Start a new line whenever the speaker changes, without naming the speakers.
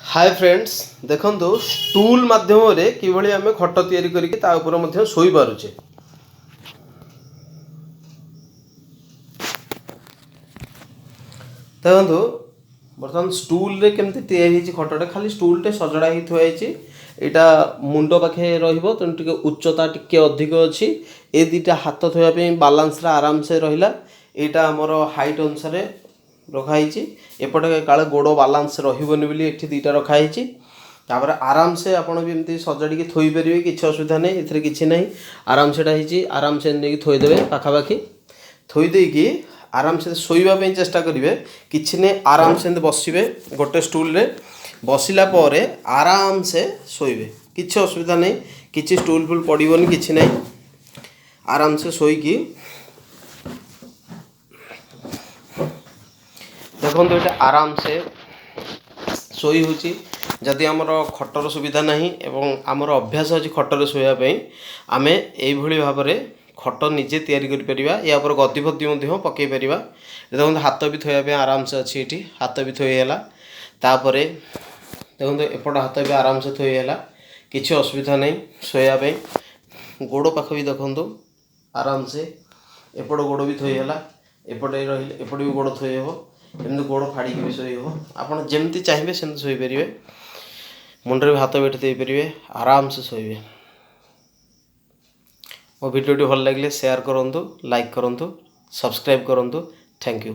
Hi friends देखो stool माध्यम किभली आम खट तैयारी करके शोई पारुचे। देखो बर्तमान स्टूल रे केमती तैयारी खटटे खाली स्टूल टे सजड़ा ही थुआई यहाँ मुंड पाखे रे उच्चता टिके अधिक अच्छी ए दुटा हाथ थोड़ा बालांस आराम से रहा यहाँ आमर हाइट अनुसार रखाई एपटे काले गोड़ बालांस रही दुईटा रखाई तापर आराम से आपण भी एमती सजाड़ी थोई पारे किसी असुविधा नहीं इथे किसी ना आराम से आराम से नहीं थोईदे पाखापाखि थोईदेकी आराम से शोवाई चेष्टा करेंगे किसी नहीं आराम से बसवे गोटे स्टूल रे बसला आराम से शोबे किसी असुविधा नहीं किसी स्टूल फुल पड़ोनी किसी नहीं आराम से शोईकी देखो ये आराम से शोई होची। जदि आमर खटर सुविधा नहीं एवं आमर अभ्यास अच्छी खटर शोवाई आम यही भाव में खट निजे तैयारी करिपरिबा या पर गद्दी फद्दी पकई परिबा। देखो हाथ भी थोड़ा आराम से अच्छी ये हाथ भी थोईला तापर देखो एपट हाथ भी आराम से थोईला किसी असुविधा नहीं शोवाई। गोड़ पाख भी देखो आराम से एपट गोड़ भी थोईला एपटे रही एपट भी गोड़ थोई हे एमती गोड़ फाड़ी भी शोई हे आपड़ जमती चाहिए सेमती शोपारे मुंडे भी हाथ बेठ दे पारे आराम से शोबे। मो भिडियोटी भल लगे शेयर करूँ लाइक करूँ सब्सक्राइब करूँ। Thank you.